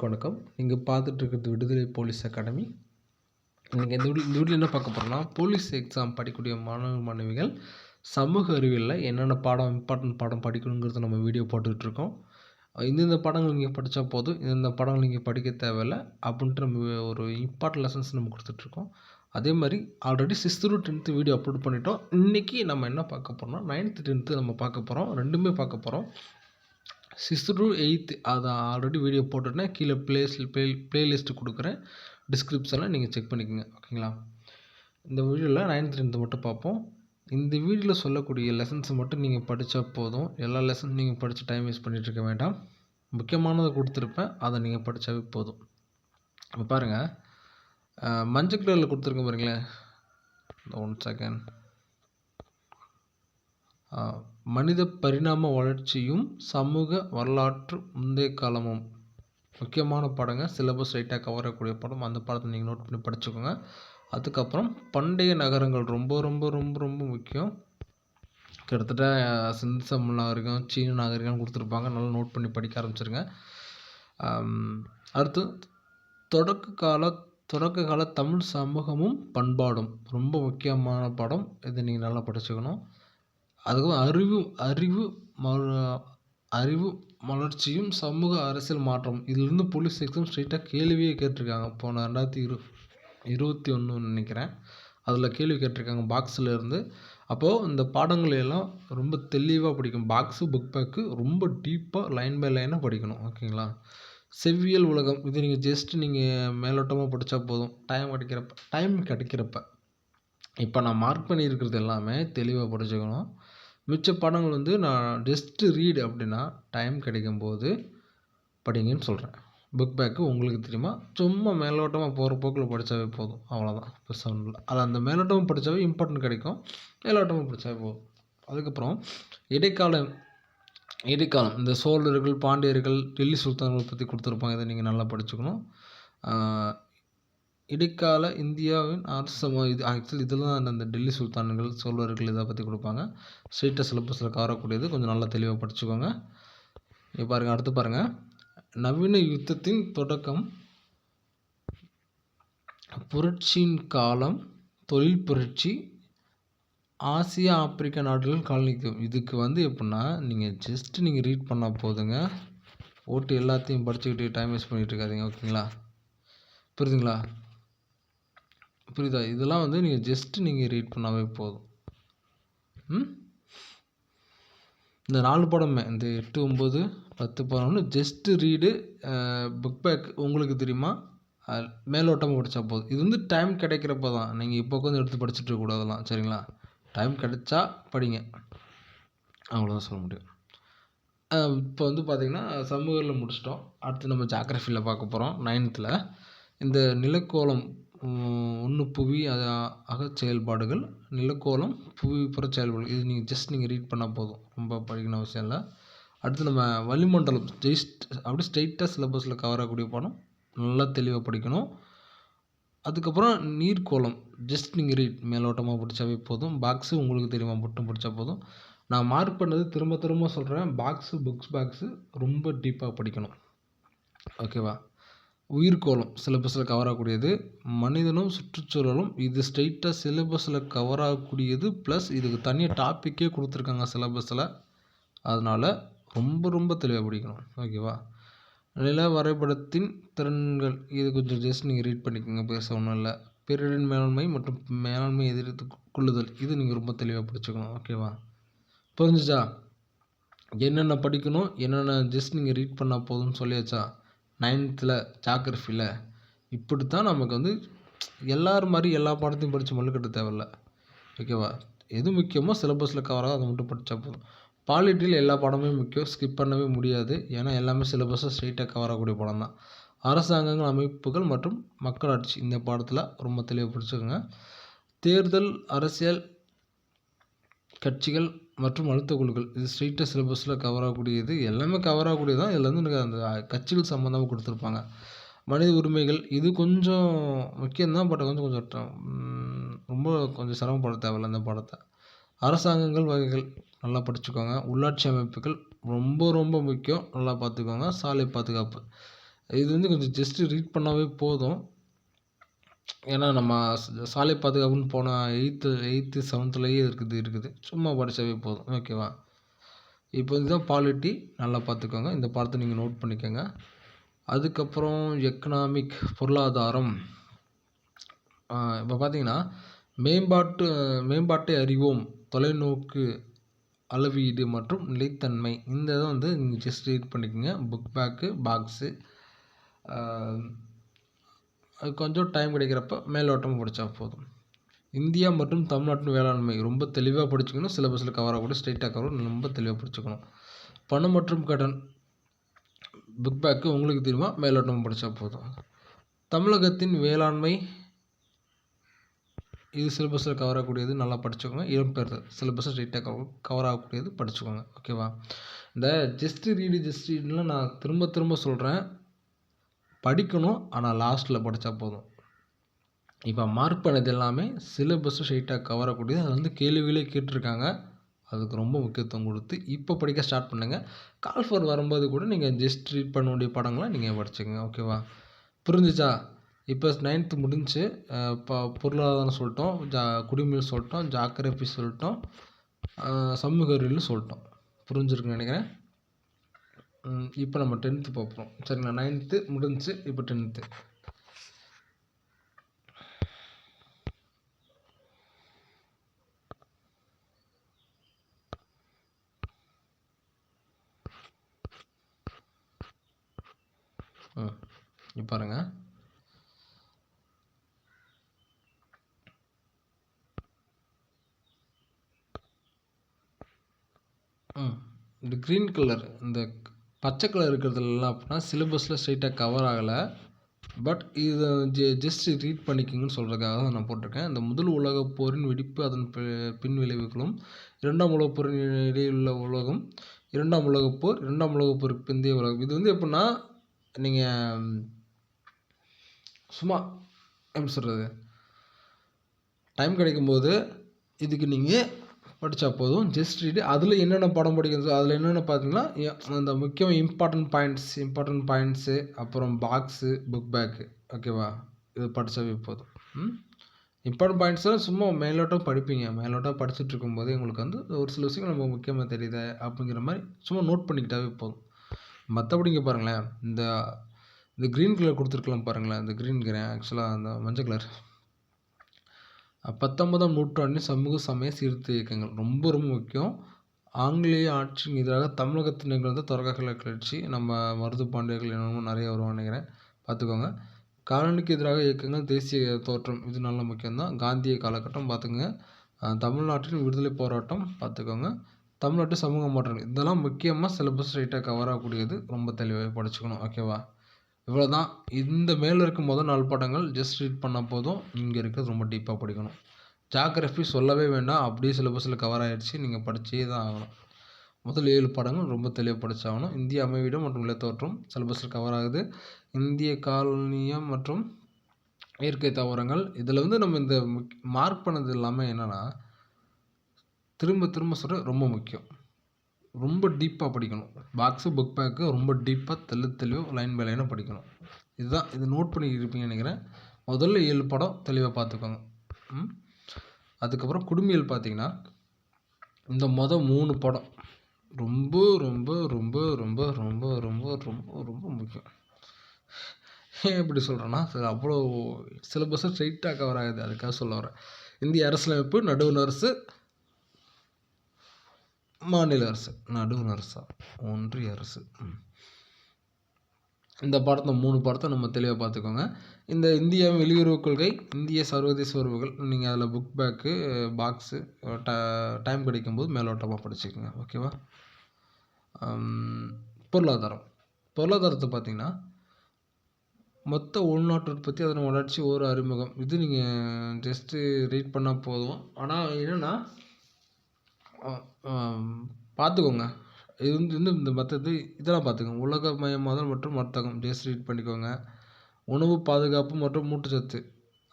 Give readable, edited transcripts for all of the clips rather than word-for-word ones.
அனைவருக்கும் வணக்கம். நீங்கள் பார்த்துட்டு இருக்கிறது விடுதலை போலீஸ் அகாடமி. நீங்கள் இந்த வீடியோவில் என்ன பார்க்க போகிறோம்னா, போலீஸ் எக்ஸாம் படிக்கக்கூடிய மாணவ மாணவிகள் சமூக அறிவியலில் என்னென்ன இம்பார்ட்டன்ட் பாடம் படிக்கணுங்கிறத நம்ம வீடியோ போட்டுக்கிட்டுருக்கோம். இந்தந்த பாடங்கள் நீங்கள் படித்தா போதும், இந்தந்த பாடங்கள் நீங்கள் படிக்க தேவையில்லை அப்படின்ட்டு நம்ம ஒரு இம்பார்ட்டன்ட் லெசன்ஸ் நம்ம கொடுத்துட்ருக்கோம். அதே மாதிரி already 6th to 10th video upload பண்ணிட்டோம். இன்றைக்கி நம்ம என்ன பார்க்க போகிறோம்னா 9th 10th நம்ம பார்க்க போகிறோம். ரெண்டுமே பார்க்க போகிறோம். 6th to 8th அதை ஆல்ரெடி வீடியோ போட்டுட்டேன். கீழே ப்ளேலிஸ்ட்டு கொடுக்குறேன், டிஸ்கிரிப்ஷனில் நீங்கள் செக் பண்ணிக்கோங்க. ஓகேங்களா? இந்த வீடியோவில் 9th 10th மட்டும் பார்ப்போம். இந்த வீடியோவில் சொல்லக்கூடிய லெசன்ஸை மட்டும் நீங்கள் படித்தா போதும். எல்லா லெசன் நீங்கள் படித்து டைம் வேஸ்ட் பண்ணிகிட்டு இருக்க வேண்டாம். முக்கியமானதை கொடுத்துருப்பேன், அதை நீங்கள் படித்தாவே போதும். இப்போ பாருங்கள், மஞ்சள் கலரில் கொடுத்துருக்கேன் பாருங்களேன். 1 செகண்ட். மனித பரிணாம வளர்ச்சியும் சமூக வரலாற்று முந்தைய காலமும் முக்கியமான பாடங்க. சிலபஸ் ரைட்டாக கவர் ஆகக்கூடிய பாடம். அந்த பாடத்தை நீங்கள் நோட் பண்ணி படிச்சுக்கோங்க. அதுக்கப்புறம் பண்டைய நகரங்கள் ரொம்ப ரொம்ப ரொம்ப ரொம்ப முக்கியம். கிட்டத்தட்ட சிந்து சமவெளி நாகரிகம், சீன நாகரிகம் கொடுத்துருப்பாங்க. நல்லா நோட் பண்ணி படிக்க ஆரம்பிச்சிருங்க. அடுத்து தொடக்க கால தமிழ் சமூகமும் பண்பாடும் ரொம்ப முக்கியமான பாடம். இதை நீங்கள் நல்லா படிச்சுக்கணும். அதுக்கப்புறம் அறிவு வளர்ச்சியும் சமூக அரசியல் மாற்றம். இதிலிருந்து போலீஸ் எக்ஸாம் ஸ்ட்ரெயிட்டாக கேள்வியே கேட்டிருக்காங்க. போன 2021 நினைக்கிறேன், அதில் கேள்வி கேட்டிருக்காங்க பாக்ஸில் இருந்து. அப்போது இந்த பாடங்களை எல்லாம் ரொம்ப தெளிவாக படிக்கணும். புக் பேக்கு ரொம்ப டீப்பாக லைன் பை லைனாக படிக்கணும். ஓகேங்களா? செவ்வியல் உலகம், இது நீங்கள் ஜஸ்ட்டு நீங்கள் மேலோட்டமாக படித்தா போதும். டைம் கிடைக்கிறப்ப இப்போ நான் மார்க் பண்ணியிருக்கிறது எல்லாமே தெளிவாக படிச்சுக்கணும். மிச்ச பாடங்கள் நான் ஜஸ்ட்டு ரீடு அப்படின்னா டைம் கிடைக்கும்போது படிங்கன்னு சொல்கிறேன். புக் பேக்கு உங்களுக்கு தெரியுமா, சும்மா மேலோட்டமாக போகிற போக்கில் படித்தாவே போதும். அவ்வளோதான், பெருசாக ஒன்றும் இல்லை. அது அந்த மேலோட்டமாக படித்தாவே இம்பார்ட்டன்ட் கிடைக்கும், மேலோட்டமாக படித்தாவே போதும். அதுக்கப்புறம் இடைக்காலம், இந்த சோழர்கள், பாண்டியர்கள், டெல்லி சுல்தான்களை பற்றி கொடுத்துருப்பாங்க. இதை நீங்கள் நல்லா படிச்சுக்கணும். இடைக்கால இந்தியாவின் அரசு இது ஆக்சுவலி இதெல்லாம் அந்த டெல்லி சுல்தான்கள், சோழர்கள் இதை பற்றி கொடுப்பாங்க. ஸ்ட்ரெயிட்டாக சிலபஸில் கவரக்கூடியது. கொஞ்சம் நல்லா தெளிவாக படிச்சுக்கோங்க. இப்போ பாருங்கள், அடுத்து பாருங்கள். நவீன யுத்தத்தின் தொடக்கம், புரட்சியின் காலம், தொழில் புரட்சி, ஆசியா ஆப்பிரிக்கா நாடுகள் காலனித்துவம். இதுக்கு எப்படின்னா நீங்கள் ரீட் பண்ணால் போதுங்க. ஓட்டு எல்லாத்தையும் படிச்சுக்கிட்டு டைம் வேஸ்ட் பண்ணிகிட்டு இருக்காதீங்க. ஓகேங்களா? புரியுதா? இதெல்லாம் நீங்கள் ரீட் பண்ணாவே போதும். இந்த 4 படமே, இந்த 8, 9, 10 படம்னு ஜஸ்ட்டு ரீடு. புக் பேக் உங்களுக்கு தெரியுமா, மேலோட்டமாக படித்தா போதும். இது டைம் கிடைக்கிறப்ப தான். நீங்கள் இப்போ உட்காந்து எடுத்து படிச்சுட்டு இருக்கக்கூடாதெல்லாம். சரிங்களா? டைம் கிடைச்சா படிங்க, அவ்வளோதான் சொல்ல முடியும். இப்போ பார்த்திங்கன்னா சமூகத்தில் முடிச்சிட்டோம். அடுத்து நம்ம ஜாகிரஃபியில் பார்க்க போகிறோம். 9th இந்த நிலக்கோளம் 1 புவி அகச் செயல்பாடுகள், நிலக்கோளம் புவி புற செயல்பாடுகள். இது நீங்கள் ரீட் பண்ணால் போதும், ரொம்ப படிக்கணும் அவசியம் இல்லை. அடுத்து நம்ம வளிமண்டலம் அப்படி ஸ்ட்ரெயிட்டாக சிலபஸில் கவர் ஆகக்கூடிய பாடம், நல்லா தெளிவாக படிக்கணும். அதுக்கப்புறம் நீர்க்கோளம் நீங்கள் ரீட் மேலோட்டமாக படித்தாவே போதும். பாக்ஸு உங்களுக்கு தெரியுமா மட்டும் படித்தா போதும். நான் மார்க் பண்ணது திரும்ப சொல்கிறேன். புக்ஸ் பாக்ஸு ரொம்ப டீப்பாக படிக்கணும். ஓகேவா? உயிர்க்கோளம் சிலபஸில் கவர் ஆகக்கூடியது. மனிதனும் சுற்றுச்சூழலும், இது ஸ்ட்ரெயிட்டாக சிலபஸில் கவர் ஆகக்கூடியது. ப்ளஸ் இதுக்கு தனியாக டாப்பிக்கே கொடுத்துருக்காங்க சிலபஸில். அதனால் ரொம்ப ரொம்ப தெளிவாக படிக்கணும். ஓகேவா? நில வரைபடத்தின் திறன்கள், இது கொஞ்சம் நீங்கள் ரீட் பண்ணிக்கோங்க, பெருசாக ஒன்றும் இல்லை. பேரிடர் மேலாண்மை மற்றும் மேலாண்மை எதிர்த்து கொள்ளுதல், இது நீங்கள் ரொம்ப தெளிவாக படிச்சுக்கணும். ஓகேவா? புரிஞ்சுச்சா? என்னென்ன படிக்கணும், என்னென்ன நீங்கள் ரீட் பண்ணால் போதும்னு சொல்லியாச்சா? 9th ஜாகிரஃபியில் இப்படி தான் நமக்கு எல்லோரும் மாதிரி எல்லா பாடத்தையும் படித்து மல்லுக்கட்ட தேவையில்ல. ஓகேவா? எது முக்கியமோ சிலபஸில் கவராக அதை மட்டும் படித்தா போதும். பாலிட்டியில் எல்லா பாடமே முக்கியம், ஸ்கிப் பண்ணவே முடியாது. ஏன்னா எல்லாமே சிலபஸை ஸ்ட்ரெயிட்டாக கவர் ஆகக்கூடிய பாடம் தான். அரசாங்கங்கள், அமைப்புகள் மற்றும் மக்களாட்சி, இந்த பாடத்தில் ரொம்ப தெளிவாக படிச்சுக்கோங்க. தேர்தல், அரசியல் கட்சிகள் மற்றும் அழுத்த குழுக்கள், இது ஸ்ட்ரெயிட்டாக சிலபஸில் கவர் ஆகக்கூடியது. எல்லாமே கவர் ஆகக்கூடியது தான். இதில் எனக்கு அந்த கட்சிகள் சம்மந்தமாக கொடுத்துருப்பாங்க. மனித உரிமைகள், இது கொஞ்சம் முக்கியம்தான். பட் கொஞ்சம் ரொம்ப சிரமப்பட தேவையில்லை இந்த பாடத்தை. அரசாங்கங்கள் வகைகள் நல்லா படிச்சுக்கோங்க. உள்ளாட்சி அமைப்புகள் ரொம்ப ரொம்ப முக்கியம், நல்லா பார்த்துக்கோங்க. சாலை பாதுகாப்பு, இது வந்து கொஞ்சம் ஜஸ்ட்டு ரீட் பண்ணாவே போதும். ஏன்னா நம்ம சாலை பாதுகாப்புன்னு போன 8த்து 7த்துலேயே இருக்குது. சும்மா படிச்சாவே போதும். ஓகேவா? இப்போ இதுதான் பாலிட்டி. நல்லா பார்த்துக்கோங்க. இந்த பாடத்த நீங்க நோட் பண்ணிக்கோங்க. அதுக்கப்புறம் எக்கனாமிக் பொருளாதாரம். இப்போ பார்த்தீங்கன்னா, மேம்பாட்டை அறிவோம், தொலைநோக்கு, அளவீடு மற்றும் நிலைத்தன்மை. இந்த இதை வந்து நீங்கள் ஜஸ்ட் ரீட் பண்ணிக்கோங்க. Book bag, box. அது கொஞ்சம் டைம் கிடைக்கிறப்ப மேலோட்டமாக படித்தா போதும். இந்தியா மற்றும் தமிழ்நாட்டின் வேளாண்மை ரொம்ப தெளிவாக படிச்சுக்கணும். சிலபஸில் கவர் ஆகக்கூடிய ஸ்ட்ரெயிட்டாக கவர் ரொம்ப தெளிவாக படிச்சுக்கணும். பணம் மற்றும் கடன் புக் பேக்கு உங்களுக்கு தெரியுமா, மேலோட்டமாக படித்தா போதும். தமிழகத்தின் வேளாண்மை இது சிலபஸில் கவர் ஆகக்கூடியது, நல்லா படிச்சுக்கோங்க. இடம்பெயர்தல் சிலபஸில் ஸ்ட்ரெயிட்டாக கவர் ஆகக்கூடியது, படிச்சுக்கோங்க. ஓகேவா? இந்த ஜஸ்ட் ரீடுலாம் நான் திரும்ப திரும்ப சொல்கிறேன், படிக்கணும். ஆனால் லாஸ்ட்டில் படித்தா போதும். இப்போ மார்க் பண்ணது எல்லாமே சிலபஸும் ஸ்ட்ரெயிட்டாக கவர் ஆகக்கூடியது. அது வந்து கேள்விகளே கேட்டிருக்காங்க. அதுக்கு ரொம்ப முக்கியத்துவம் கொடுத்து இப்போ படிக்க ஸ்டார்ட் பண்ணுங்கள். கால் ஃபார் வரும்போது கூட நீங்கள் ஜஸ்ட் ரீட் பண்ண வேண்டிய படங்களை நீங்கள் படிச்சுக்கோங்க. ஓகேவா? புரிஞ்சுச்சா? இப்போ 9th முடிஞ்சு. இப்போ பொருளாதாரம் சொல்லிட்டோம், குடிமையில் சொல்லிட்டோம், ஜாகிரபி சொல்லிட்டோம், சமூக அறிவியல் சொல்லிட்டோம். புரிஞ்சிருக்குன்னு நினைக்கிறேன். இப்போ நம்ம 10th பார்ப்போம். சரிங்களா? 9th முடிஞ்சு. இப்போ 10th. இப்போ பாருங்க. இந்த க்ரீன் கலர், இந்த பச்சை கலர் இருக்கிறதுலாம் அப்படின்னா சிலபஸில் ஸ்ட்ரெயிட்டாக கவர் ஆகலை. பட் இதை ஜஸ்ட் ரீட் பண்ணிக்கிங்கன்னு சொல்கிறதுக்காக தான் நான் போட்டிருக்கேன். இந்த முதல் உலகப் போரின் வெடிப்பு, அதன் பின் விளைவுகளும், 2ஆம் உலகப் போரின் இடையிலுள்ள உலகம், 2ஆம் உலகப் போர், 2ஆம் உலகப் போருக்கு பிந்தைய உலகம். இது வந்து எப்படின்னா, நீங்கள் சும்மா எப்படி சொல்கிறது, டைம் கிடைக்கும்போது இதுக்கு நீங்கள் படித்தா போதும். Just read. அதில் என்னென்ன படம் படிக்கிறது, அதில் என்னென்ன பார்த்தீங்கன்னா, அந்த முக்கியமாக இம்பார்ட்டன்ட் பாயிண்ட்ஸு, அப்புறம் பாக்ஸு, புக் பேக்கு. ஓகேவா? இது படித்தாவே போதும். இம்பார்ட்டன்ட் பாயிண்ட்ஸ்லாம் சும்மா மேலோட்டம் படிப்பீங்க. மேலோட்டம் படிச்சுட்டு இருக்கும்போது உங்களுக்கு வந்து ஒரு சில விஷயங்கள் நம்ம முக்கியமாக தெரியுது அப்படிங்கிற மாதிரி சும்மா நோட் பண்ணிக்கிட்டாவே போதும். மற்றபடி இங்கே பாருங்களேன், இந்த க்ரீன் கலர் கொடுத்துருக்கலாம் பாருங்களேன். இந்த க்ரீன் ஆக்சுவலாக அந்த மஞ்சள் கலர் 19ஆம் நூற்றாண்டின் சமூக சமய சீர்திருத்த இயக்கங்கள் ரொம்ப ரொம்ப முக்கியம். ஆங்கிலேய ஆட்சிக்கு எதிராக தமிழகத்தில் நிகழ்ந்த தொடக்க கிளர்ச்சி. நம்ம மருது பாண்டியர்கள் என்னமோ நிறைய வருவான்னு நினைக்கிறேன், பார்த்துக்கோங்க. காலனிக்கு எதிராக இயக்கங்கள், தேசிய தோற்றம், இது நல்ல முக்கியம்தான். காந்திய காலகட்டம் பார்த்துக்கோங்க. தமிழ்நாட்டின் விடுதலை போராட்டம் பார்த்துக்கோங்க. தமிழ்நாட்டு சமூக மாற்றம், இதெல்லாம் முக்கியமாக சிலபஸ் ஸ்ட்ரைட்டாக கவர் ஆகக்கூடியது. ரொம்ப தெளிவாக படிச்சுக்கணும். ஓகேவா? இவ்வளோ தான். இந்த மேலே இருக்க முதல் 4 படங்கள் ஜஸ்ட் ரீட் பண்ணால் போதும். இங்கே இருக்கிறது ரொம்ப டீப்பாக படிக்கணும். ஜாகிரஃபி சொல்லவே வேண்டாம், அப்படியே சிலபஸில் கவர் ஆகிடுச்சு. நீங்கள் படித்தே தான் ஆகணும். முதல் 7 படங்கள் ரொம்ப தெளிவாக படித்தாகணும். இந்திய அமைவிடம் மற்றும் நிலத்தோற்றம் சிலபஸில் கவர் ஆகுது. இந்திய காலனியம் மற்றும் இயற்கை தாவரங்கள். இதில் வந்து நம்ம இந்த மார்க் பண்ணது எல்லாமே என்னென்னா, திரும்ப திரும்ப சொல்கிற ரொம்ப முக்கியம். ரொம்ப டீப்பாக படிக்கணும். பாக்ஸு, புக் பேக்கு ரொம்ப டீப்பாக தெளிவாக லைன் பை லைனாக படிக்கணும். இதுதான். இது நோட் பண்ணியிருப்பீங்கன்னு நினைக்கிறேன். முதல்ல 7 படம் தெளிவாக பார்த்துக்கோங்க. அதுக்கப்புறம் குடும்பியல் பார்த்தீங்கன்னா, இந்த 3 படம் ரொம்ப ரொம்ப ரொம்ப ரொம்ப ரொம்ப ரொம்ப ரொம்ப ரொம்ப முக்கியம். ஏன் இப்படி சொல்கிறேன்னா, அவ்வளோ சிலபஸும் ஸ்ட்ரைட்டாக கவர் ஆகுது. அதுக்காக சொல்ல வரேன். இந்திய அரசியலமைப்பு, நடுவண் அரசு, மாநில அரசு, நடுவண் அரசா, ஒன்றிய அரசு. இந்த படத்தை 3 படத்தை நம்ம தெளிவாக பார்த்துக்கோங்க. இந்த இந்தியாவின் வெளியுறவு கொள்கை, இந்திய சர்வதேச உறவுகள், நீங்கள் அதில் புக் பேக்கு, பாக்ஸு டைம் கிடைக்கும்போது மேலோட்டமாக படிச்சுக்கோங்க. ஓகேவா? பொருளாதாரத்தை பார்த்திங்கன்னா, மொத்த உள்நாட்டு உற்பத்தி, அதன் வளர்ச்சி, ஒரு அறிமுகம், இது நீங்கள் ஜஸ்ட்டு ரீட் பண்ணால் போதும். ஆனால் என்னென்னா பார்த்துக்கோங்க, இது வந்து இந்த மற்றது இதெல்லாம் பார்த்துக்கோங்க. உலகமயமாதல் மற்றும் வர்த்தகம் ஜஸ்ட் ரீட் பண்ணிக்கோங்க. உணவு பாதுகாப்பு மற்றும் ஊட்டச்சத்து,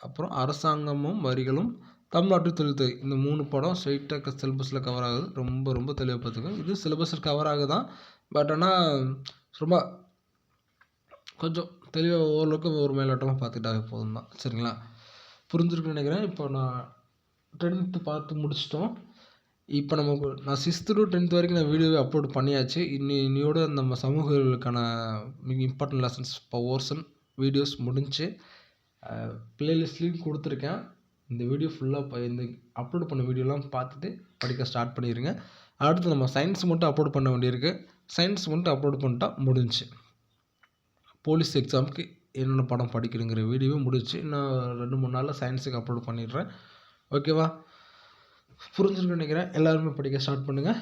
அப்புறம் அரசாங்கமும் வரிகளும், தமிழ்நாட்டு தொழில்துறை, இந்த 3 படம் ஸ்ட்ரைட்டாக சிலபஸில் கவர் ஆகுது. ரொம்ப ரொம்ப தெளிவாக பார்த்துக்கோங்க. இது சிலபஸில் கவர் ஆகுதான். பட் ஆனால் ரொம்ப கொஞ்சம் தெளிவாக ஓரளவுக்கு ஒரு மேலோட்டமாக பார்த்துக்கிட்டாவே போதும் தான். சரிங்களா? புரிஞ்சிருக்குன்னு நினைக்கிறேன். இப்போ நான் 10th பார்த்து முடிச்சிட்டோம். இப்போ நான் 6th to 10th வரைக்கும் நான் வீடியோவே அப்லோட் பண்ணியாச்சு. இன்னையோட நம்ம சமூகங்களுக்கான மிக இம்பார்ட்டன்ட் லெசன்ஸ் போர்ஷன் வீடியோஸ் முடிஞ்சுச்சு. ப்ளேலிஸ்ட்லேயும் கொடுத்துருக்கேன். இந்த வீடியோ ஃபுல்லாக இந்த அப்லோட் பண்ண வீடியோலாம் பார்த்துட்டு படிக்க ஸ்டார்ட் பண்ணிடுங்க. அடுத்து நம்ம சயின்ஸ் மட்டும் அப்லோட் பண்ண வேண்டியிருக்கு. சயின்ஸ் மட்டும் அப்லோட் பண்ணிட்டா முடிஞ்சுச்சு. போலீஸ் எக்ஸாமுக்கு என்னென்ன பாடம் படிக்கணுங்கிற வீடியோவே முடிச்சு நான் 2-3 நாளில் சயின்ஸுக்கு அப்லோட் பண்ணிடுறேன். ஓகேவா? புரிஞ்சுருக்குன்னு நினைக்கிறேன். எல்லாருமே படிக்க ஸ்டார்ட் பண்ணுங்கள்.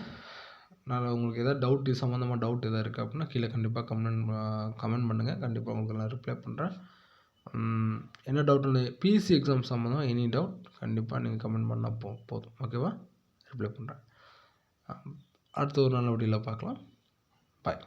நான் உங்களுக்கு எதாவது டவுட் இது சம்மந்தமாக டவுட் எதாவது இருக்குது அப்படின்னா கீழே கண்டிப்பாக கமெண்ட் பண்ணுங்கள். கண்டிப்பாக உங்களுக்கு நான் ரிப்ளை பண்ணுறேன். என்ன டவுட்டுன்னு பிஎஸ்சி எக்ஸாம் சம்மந்தமாக எனி டவுட் கண்டிப்பாக நீங்கள் கமெண்ட் பண்ணால் போதும். ஓகேவா? ரிப்ளை பண்ணுறேன். அடுத்த ஒரு நல்ல வீடியோவில் பார்க்கலாம். பாய்.